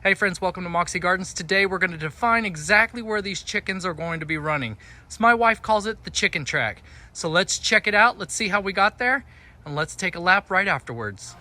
Hey friends, welcome to Moxie Gardens. Today we're going to define exactly where these chickens are going to be running. So my wife calls it the chicken track. So let's check it out, let's see how we got there, and let's take a lap right afterwards.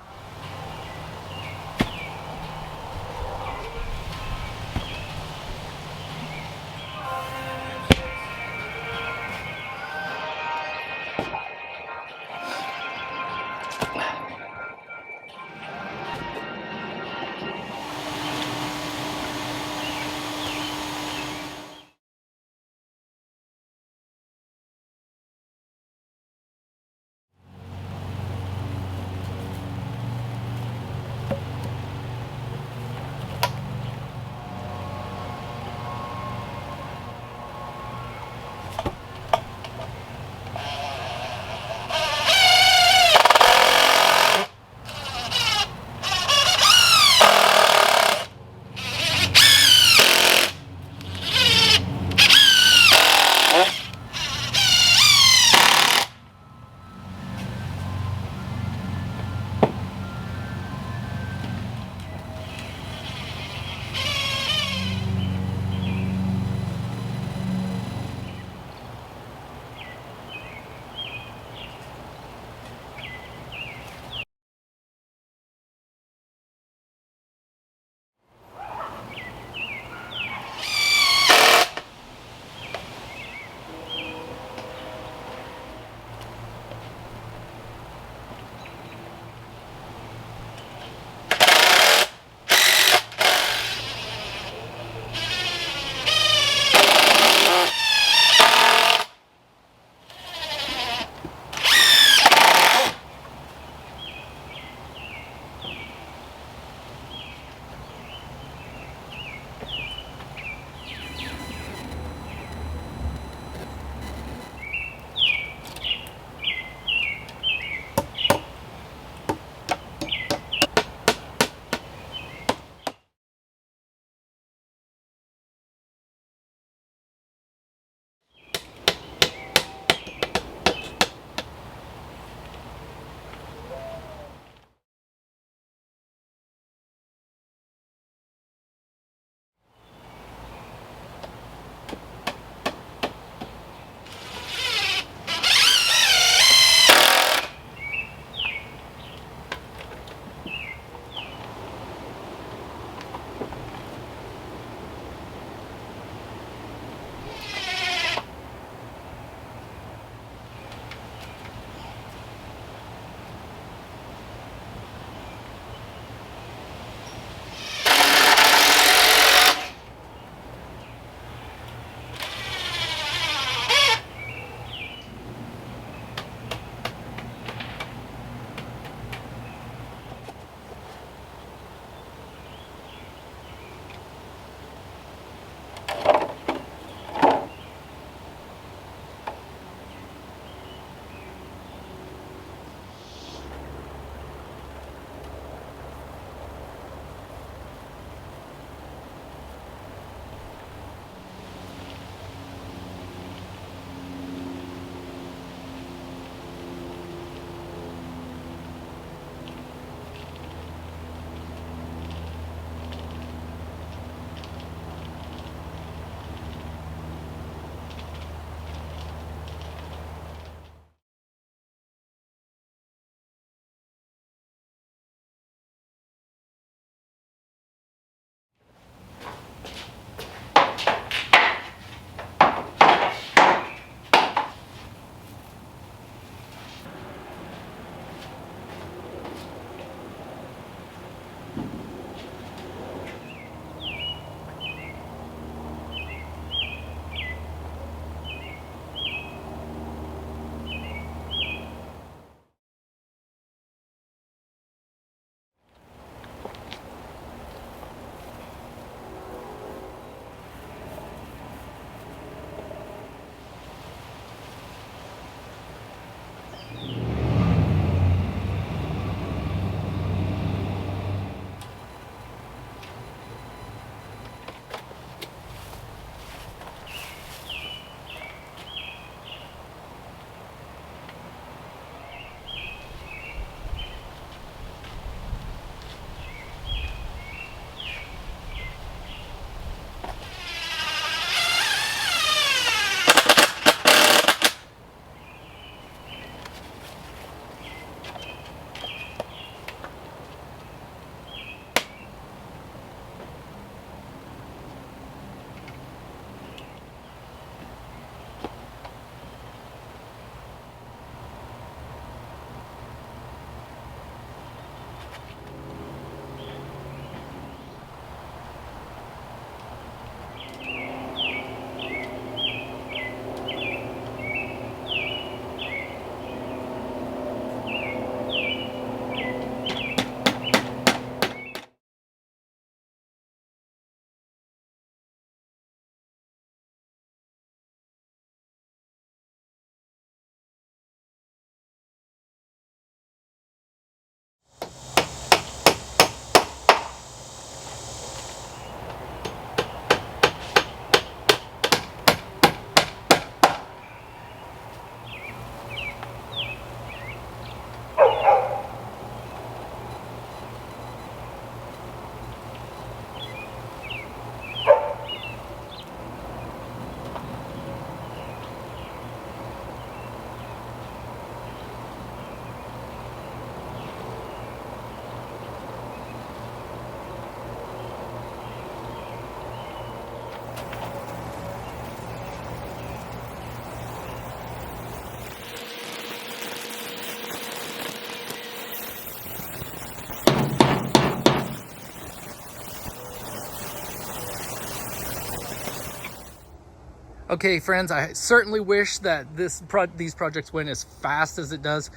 Okay, friends, I certainly wish that these projects went as fast as it does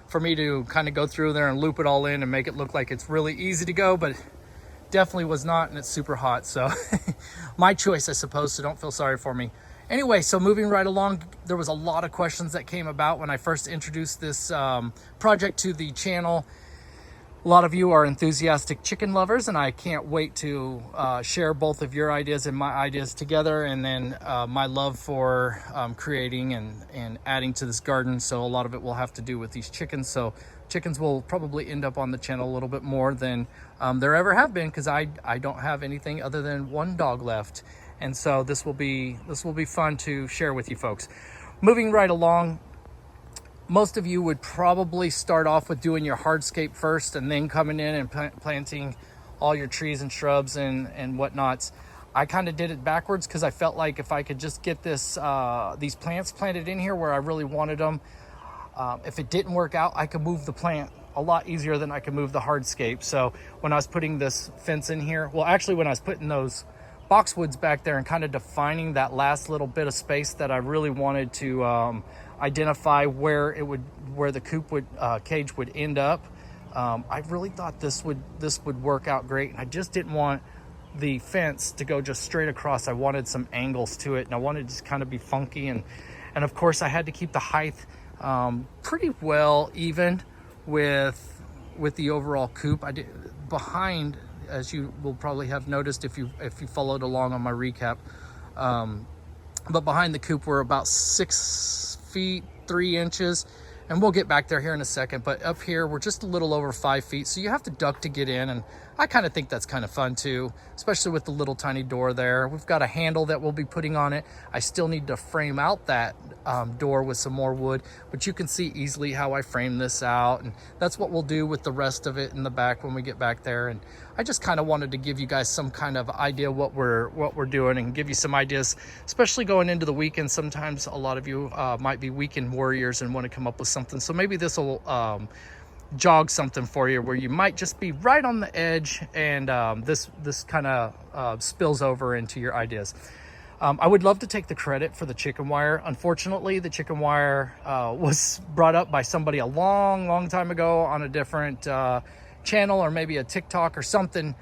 for me to kind of go through there and loop it all in and make it look like it's really easy to go, but definitely was not, and it's super hot. So my choice, I suppose, so don't feel sorry for me. Anyway, so moving right along, there was a lot of questions that came about when I first introduced this project to the channel. A lot of you are enthusiastic chicken lovers, and I can't wait to share both of your ideas and my ideas together, and then my love for creating and adding to this garden. So a lot of it will have to do with these chickens. So chickens will probably end up on the channel a little bit more than there ever have been, because I don't have anything other than one dog left. And so this will be fun to share with you folks. Moving right along, most of you would probably start off with doing your hardscape first and then coming in and planting all your trees and shrubs and whatnots. I kind of did it backwards because I felt like if I could just get these plants planted in here where I really wanted them, if it didn't work out, I could move the plant a lot easier than I could move the hardscape. So when I was putting this fence in here, well, actually when I was putting those boxwoods back there and kind of defining that last little bit of space that I really wanted to identify where the coop cage would end up. I really thought this would work out great, and I just didn't want the fence to go just straight across. I wanted some angles to it, and I wanted it to kind of be funky, and of course I had to keep the height pretty well even with the overall coop. I did behind, as you will probably have noticed if you followed along on my recap. But behind the coop we're about 6 feet 3 inches, and we'll get back there here in a second. But up here we're just a little over 5 feet, so you have to duck to get in, and I kind of think that's kind of fun too, especially with the little tiny door there. We've got a handle that we'll be putting on it. I still need to frame out that door with some more wood, but you can see easily how I frame this out, and that's what we'll do with the rest of it in the back when we get back there. And I just kind of wanted to give you guys some kind of idea what we're doing, and give you some ideas, especially going into the weekend. Sometimes a lot of you might be weekend warriors and want to come up with something, so maybe this will jog something for you where you might just be right on the edge, and this kind of spills over into your ideas. I would love to take the credit for the chicken wire. Unfortunately, the chicken wire was brought up by somebody a long time ago on a different channel, or maybe a TikTok or something.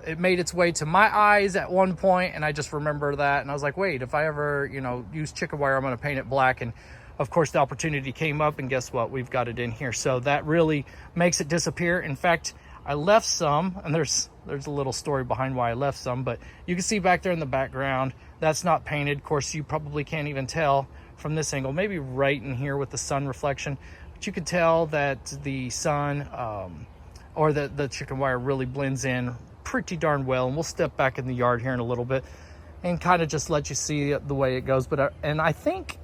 It made its way to my eyes at one point, and I just remember that, and I was like, wait, if I ever use chicken wire, I'm going to paint it black. And of course the opportunity came up, and guess what, we've got it in here. So that really makes it disappear. In fact, I left some, and there's a little story behind why I left some, but you can see back there in the background, that's not painted. Of course, you probably can't even tell from this angle, maybe right in here with the sun reflection, but you can tell that the sun or the chicken wire really blends in pretty darn well. And we'll step back in the yard here in a little bit and kind of just let you see the way it goes. But I think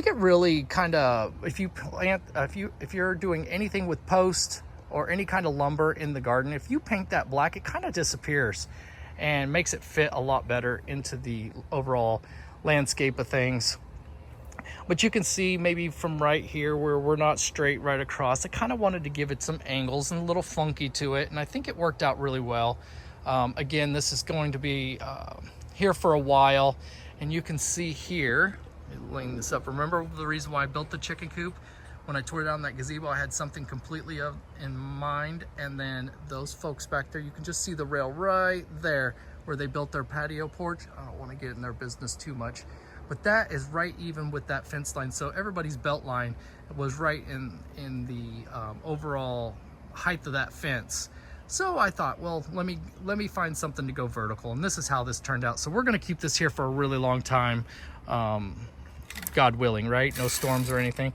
it really kind of, if you're doing anything with post or any kind of lumber in the garden, if you paint that black, it kind of disappears and makes it fit a lot better into the overall landscape of things. But you can see maybe from right here where we're not straight right across, I kind of wanted to give it some angles and a little funky to it, and I think it worked out really well. Again, this is going to be here for a while, and you can see here, laying this up. Remember the reason why I built the chicken coop? When I tore down that gazebo, I had something completely in mind, and then those folks back there, you can just see the rail right there where they built their patio porch. I don't want to get in their business too much, but that is right even with that fence line. So everybody's belt line was right in the overall height of that fence. So I thought, well, let me find something to go vertical, and this is how this turned out. So we're going to keep this here for a really long time, God willing, right? No storms or anything.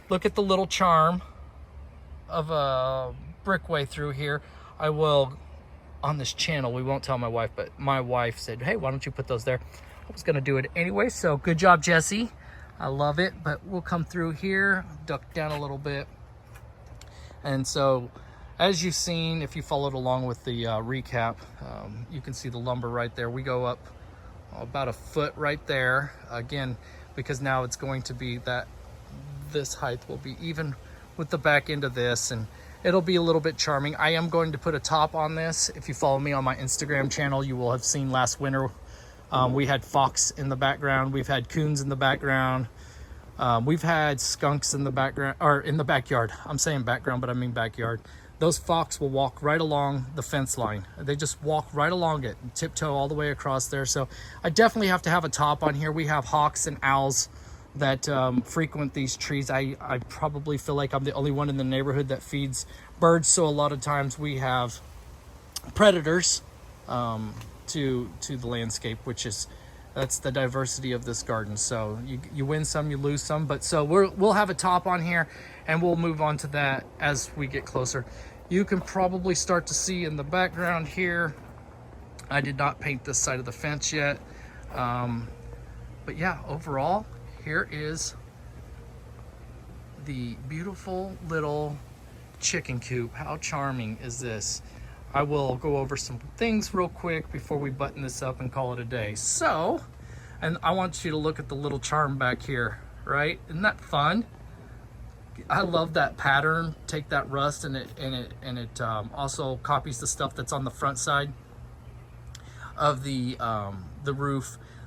Look at the little charm of a brickway through here. I will, on this channel, we won't tell my wife, but my wife said, hey, why don't you put those there? I was gonna do it anyway, so good job, Jesse. I love it. But we'll come through here, duck down a little bit. And so, as you've seen, if you followed along with the recap, you can see the lumber right there. We go up about a foot right there, again, because now it's going to be that this height will be even with the back end of this, and it'll be a little bit charming. I am going to put a top on this. If you follow me on my Instagram channel, you will have seen last winter we had fox in the background, we've had coons in the background, we've had skunks in the background, or in the backyard. I'm saying background, but I mean backyard. Those fox will walk right along the fence line. They just walk right along it and tiptoe all the way across there. So I definitely have to have a top on here. We have hawks and owls that frequent these trees. I probably feel like I'm the only one in the neighborhood that feeds birds. So a lot of times we have predators to the landscape, that's the diversity of this garden. So you win some, you lose some, but so we'll have a top on here, and we'll move on to that as we get closer. You can probably start to see in the background here, I did not paint this side of the fence yet, but yeah, overall here is the beautiful little chicken coop. How charming is this? I will go over some things real quick before we button this up and call it a day. So, and I want you to look at the little charm back here, right? Isn't that fun? I love that pattern. Take that rust and it also copies the stuff that's on the front side of the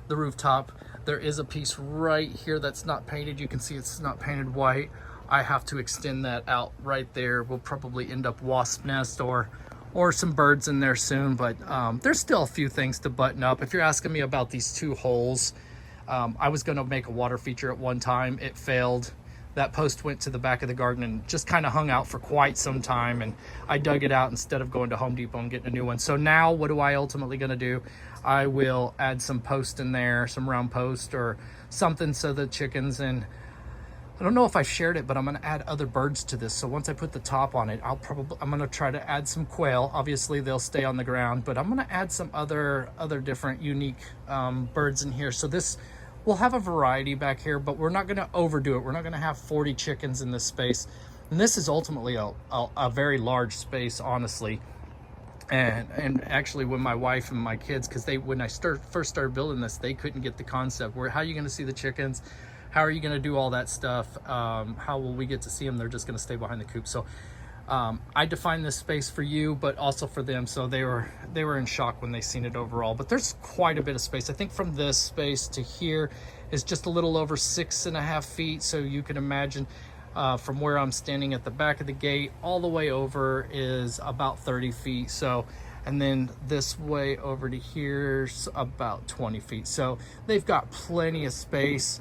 rooftop. There is a piece right here that's not painted. You can see it's not painted white. I have to extend that out right there. We'll probably end up wasp nest or some birds in there soon, but there's still a few things to button up. If you're asking me about these two holes, I was gonna make a water feature at one time. It failed. That post went to the back of the garden and just kind of hung out for quite some time, and I dug it out instead of going to Home Depot and getting a new one. So now what do I ultimately gonna do? I will add some post in there, some round post or something, so the chickens, and I don't know if I shared it, but I'm gonna add other birds to this. So once I put the top on it, I'm gonna try to add some quail. Obviously they'll stay on the ground, but I'm gonna add some other different unique birds in here. So this, we'll have a variety back here, but we're not gonna overdo it. We're not gonna have 40 chickens in this space. And this is ultimately a very large space, honestly. And actually when my wife and my kids, because when I first started building this, they couldn't get the concept where, how are you gonna see the chickens? How are you going to do all that stuff? How will we get to see them? They're just going to stay behind the coop. So I defined this space for you, but also for them. So they were in shock when they seen it overall. But there's quite a bit of space. I think from this space to here is just a little over 6.5 feet. So you can imagine from where I'm standing at the back of the gate all the way over is about 30 feet. So, and then this way over to here's about 20 feet. So they've got plenty of space.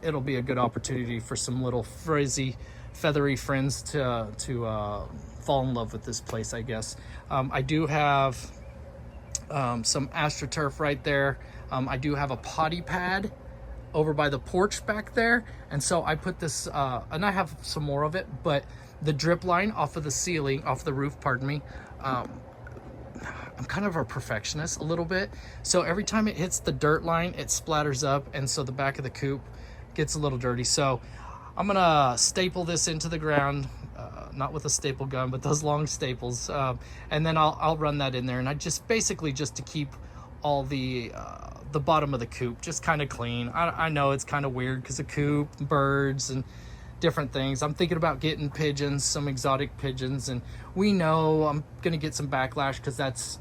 It'll be a good opportunity for some little frizzy, feathery friends to fall in love with this place, I guess. I do have some AstroTurf right there. I do have a potty pad over by the porch back there, and so I put this, and I have some more of it, but the drip line off of the ceiling, off the roof, pardon me, I'm kind of a perfectionist a little bit, so every time it hits the dirt line, it splatters up, and so the back of the coop gets a little dirty. So I'm gonna staple this into the ground, not with a staple gun, but those long staples, and then I'll run that in there, and I just basically just to keep all the bottom of the coop just kind of clean. I know it's kind of weird because the coop, birds, and different things. I'm thinking about getting pigeons, some exotic pigeons, and we know I'm gonna get some backlash because that's,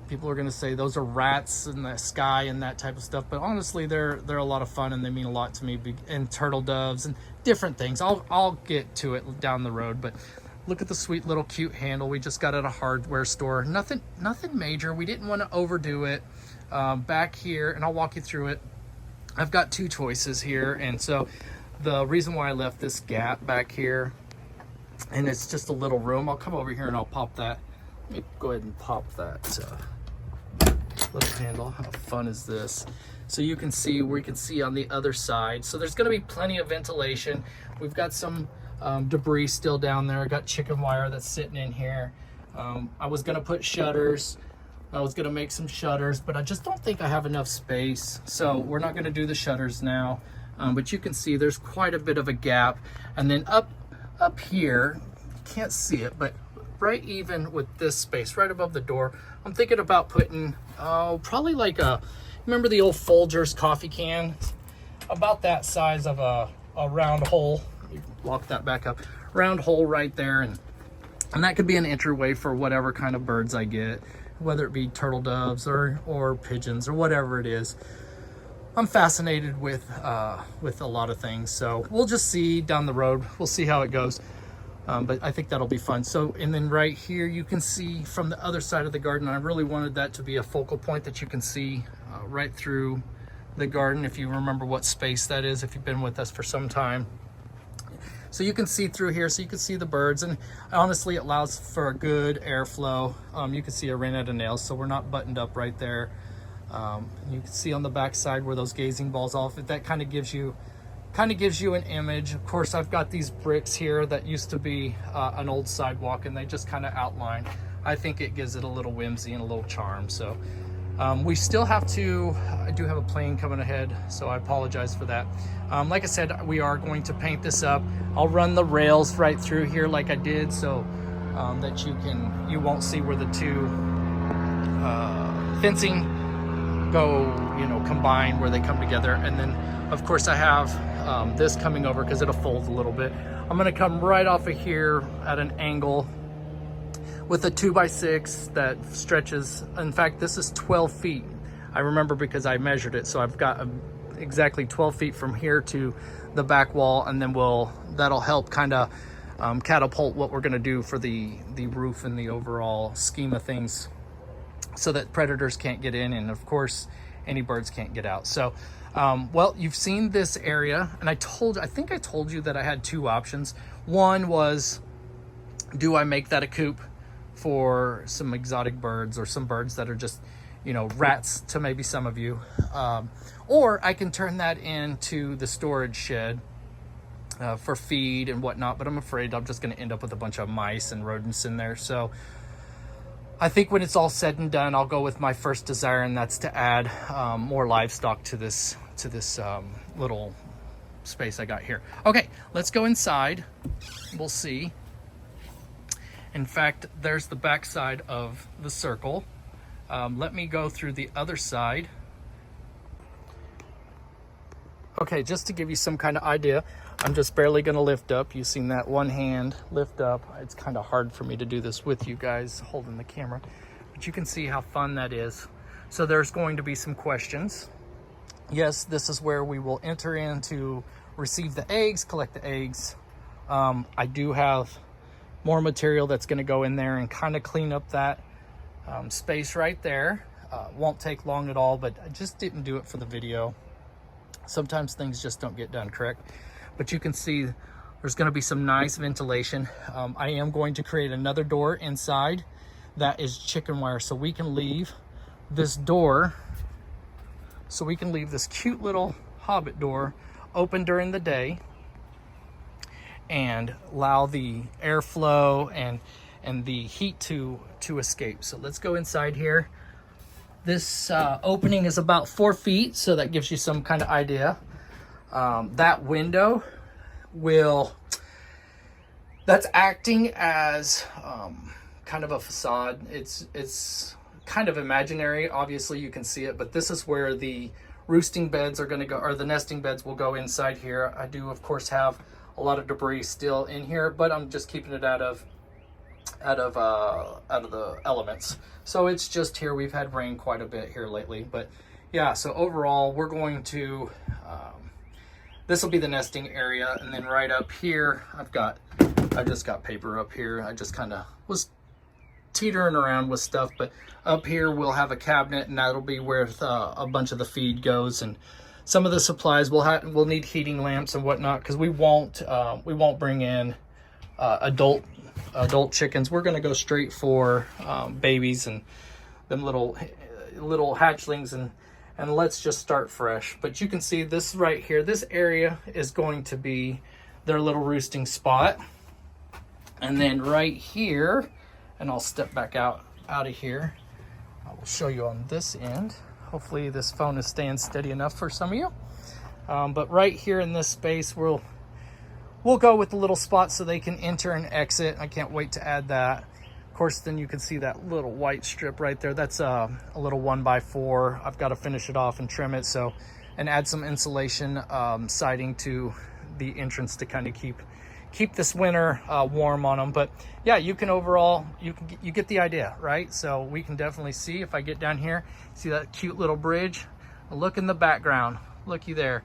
people are gonna say those are rats in the sky and that type of stuff, but honestly they're a lot of fun and they mean a lot to me, and turtle doves and different things. I'll get to it down the road, but look at the sweet little cute handle we just got at a hardware store. Nothing major. We didn't want to overdo it. Back here, and I'll walk you through it, I've got two choices here, and so the reason why I left this gap back here, and it's just a little room, I'll come over here and I'll pop that. Let me go ahead and pop that little handle. How fun is this? So you can see, we can see on the other side. So there's going to be plenty of ventilation. We've got some debris still down there. I got chicken wire that's sitting in here. I was going to put shutters. I was going to make some shutters, but I just don't think I have enough space. So we're not going to do the shutters now. But you can see there's quite a bit of a gap. And then up here, you can't see it, but right even with this space right above the door, I'm thinking about putting, probably like remember the old Folgers coffee can? About that size of a round hole. Let me lock that back up. Round hole right there, and And that could be an entryway for whatever kind of birds I get, whether it be turtle doves or pigeons or whatever it is. I'm fascinated with a lot of things, so we'll just see down the road. We'll see how it goes, but I think that'll be fun. So, and then right here you can see from the other side of the garden. I really wanted that to be a focal point that you can see right through the garden, if you remember what space that is, if you've been with us for some time. So you can see through here, so you can see the birds, and honestly it allows for a good airflow. You can see a ring at a nail, so we're not buttoned up right there. You can see on the back side where those gazing balls off, that kind of gives you an image. Of course, I've got these bricks here that used to be an old sidewalk, and they just kind of outline. I think it gives it a little whimsy and a little charm. So we still have to, I do have a plane coming ahead, so I apologize for that. Like I said, we are going to paint this up. I'll run the rails right through here like I did, so that you won't see where the two fencing go, combine, where they come together. And then of course I have this coming over because it'll fold a little bit. I'm going to come right off of here at an angle with a 2x6 that stretches. In fact, this is 12 feet. I remember because I measured it, so I've got exactly 12 feet from here to the back wall, and then that'll help kind of catapult what we're going to do for the roof and the overall scheme of things, so that predators can't get in, and of course any birds can't get out. So well, you've seen this area, and I think I told you that I had two options. One was, do I make that a coop for some exotic birds, or some birds that are just, rats to maybe some of you, or I can turn that into the storage shed for feed and whatnot, but I'm afraid I'm just going to end up with a bunch of mice and rodents in there. So I think when it's all said and done, I'll go with my first desire, and that's to add more livestock to this little space I got here. Okay, let's go inside. We'll see. In fact, there's the back side of the circle. Let me go through the other side. Okay, just to give you some kind of idea, I'm just barely going to lift up. You've seen that one hand lift up. It's kind of hard for me to do this with you guys holding the camera, but you can see how fun that is. So there's going to be some questions. Yes, this is where we will enter in to receive the eggs, collect the eggs. I do have more material that's going to go in there and kind of clean up that space right there. Won't take long at all, but I just didn't do it for the video. Sometimes things just don't get done, correct? But you can see there's going to be some nice ventilation. I am going to create another door inside that is chicken wire, so we can leave this door, so we can leave this cute little hobbit door open during the day and allow the airflow and the heat to escape. So let's go inside here. This opening is about 4 feet, so that gives you some kind of idea. That window that's acting as kind of a facade. It's kind of imaginary. Obviously you can see it, but this is where the roosting beds are going to go, or the nesting beds will go inside here. I do of course have a lot of debris still in here, but I'm just keeping it out of the elements. So it's just here. We've had rain quite a bit here lately, but yeah, so overall we're going to this will be the nesting area. And then right up here I just got paper up here. I just kind of was teetering around with stuff, but up here we'll have a cabinet, and that'll be where a bunch of the feed goes, and some of the supplies. We'll need heating lamps and whatnot, because we won't bring in adult chickens. We're going to go straight for babies and them little hatchlings, and let's just start fresh. But you can see this right here, this area is going to be their little roosting spot. And then right here, and I'll step back out of here, I will show you on this end. Hopefully this phone is staying steady enough for some of you. But right here in this space, we'll go with the little spot so they can enter and exit. I can't wait to add that. Of course, then you can see that little white strip right there. That's a little 1x4. I've got to finish it off and trim it, and add some insulation siding to the entrance to kind of keep keep this winter warm on them. But yeah, you can overall, you get the idea, right? So we can definitely see, if I get down here, see that cute little bridge? Look in the background, looky there.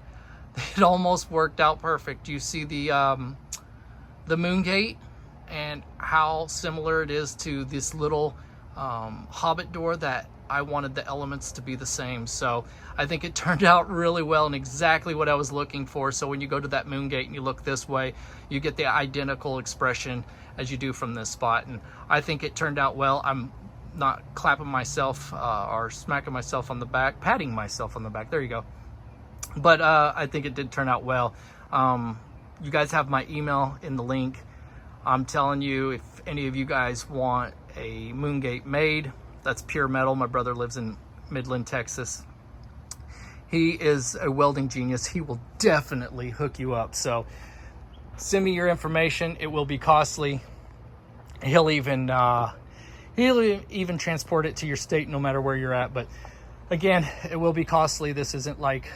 It almost worked out perfect. You see the moon gate and how similar it is to this little hobbit door that I wanted the elements to be the same. So I think it turned out really well and exactly what I was looking for. So when you go to that moon gate and you look this way, you get the identical expression as you do from this spot. And I think it turned out well. I'm not clapping myself or smacking myself on the back, patting myself on the back. There you go. But I think it did turn out well. You guys have my email in the link. I'm telling you, if any of you guys want a moon gate made, that's pure metal. My brother lives in Midland, Texas. He is a welding genius. He will definitely hook you up. So send me your information. It will be costly. He'll even transport it to your state no matter where you're at. But again, it will be costly. This isn't like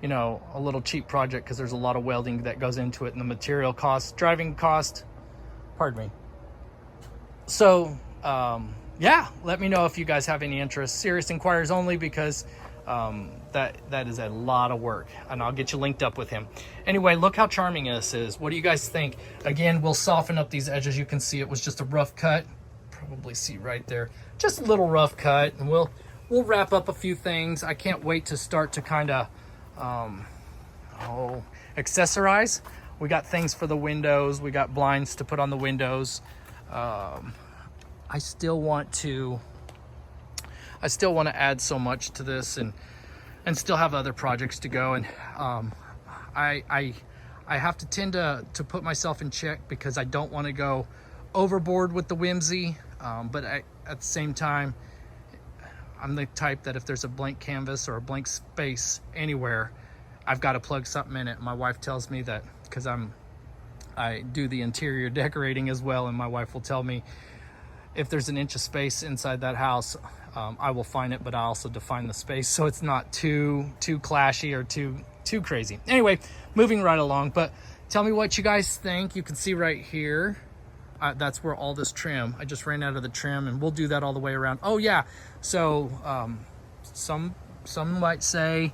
you know, a little cheap project, because there's a lot of welding that goes into it, and the material cost, driving cost, pardon me. So yeah, let me know if you guys have any interest. Serious inquiries only, because that is a lot of work, and I'll get you linked up with him. Anyway, look how charming this is. What do you guys think? Again, we'll soften up these edges. You can see it was just a rough cut. Probably see right there, just a little rough cut, and we'll wrap up a few things. I can't wait to start to kind of accessorize. We got things for the windows. We got blinds to put on the windows. I still want to add so much to this, and still have other projects to go. And I have to tend to put myself in check, because I don't want to go overboard with the whimsy. But at the same time, I'm the type that if there's a blank canvas or a blank space anywhere, I've got to plug something in it. My wife tells me that, because I do the interior decorating as well, and my wife will tell me if there's an inch of space inside that house, I will find it, but I also define the space so it's not too clashy or too crazy. Anyway, moving right along. But tell me what you guys think. You can see right here, that's where all this trim, I just ran out of the trim, and we'll do that all the way around. Oh yeah, so some might say,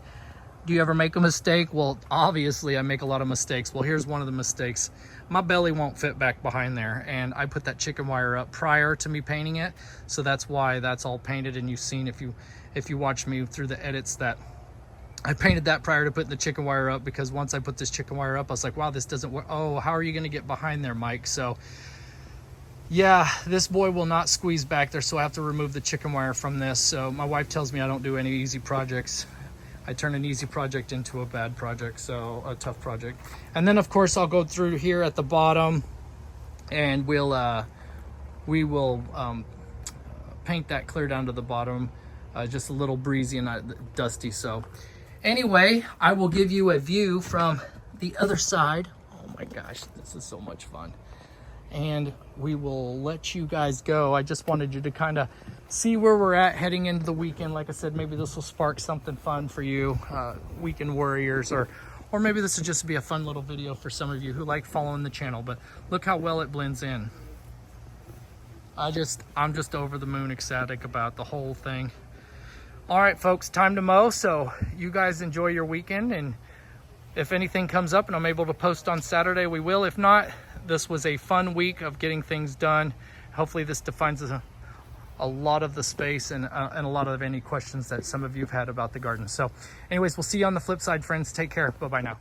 do you ever make a mistake? Well, obviously I make a lot of mistakes. Well, here's one of the mistakes. My belly won't fit back behind there, and I put that chicken wire up prior to me painting it, so that's why that's all painted. And you've seen, if you watch me through the edits, that I painted that prior to putting the chicken wire up, because once I put this chicken wire up, I was like, wow, this doesn't work. Oh, how are you going to get behind there, Mike? So yeah, this boy will not squeeze back there, so I have to remove the chicken wire from this. So my wife tells me I don't do any easy projects. I turn an easy project into a bad project, so a tough project. And then of course I'll go through here at the bottom, and we will paint that clear down to the bottom, just a little breezy and dusty. So anyway, I will give you a view from the other side. Oh my gosh, this is so much fun. And we will let you guys go. I just wanted you to kind of see where we're at heading into the weekend. Like I said, maybe this will spark something fun for you, weekend warriors, or maybe this will just be a fun little video for some of you who like following the channel. But look how well it blends in. I'm just over the moon ecstatic about the whole thing. All right, folks, time to mow. So you guys enjoy your weekend, and if anything comes up and I'm able to post on Saturday, we will. If not, this was a fun week of getting things done. Hopefully this defines a lot of the space and a lot of any questions that some of you have had about the garden. So anyways, we'll see you on the flip side, friends. Take care. Bye-bye now.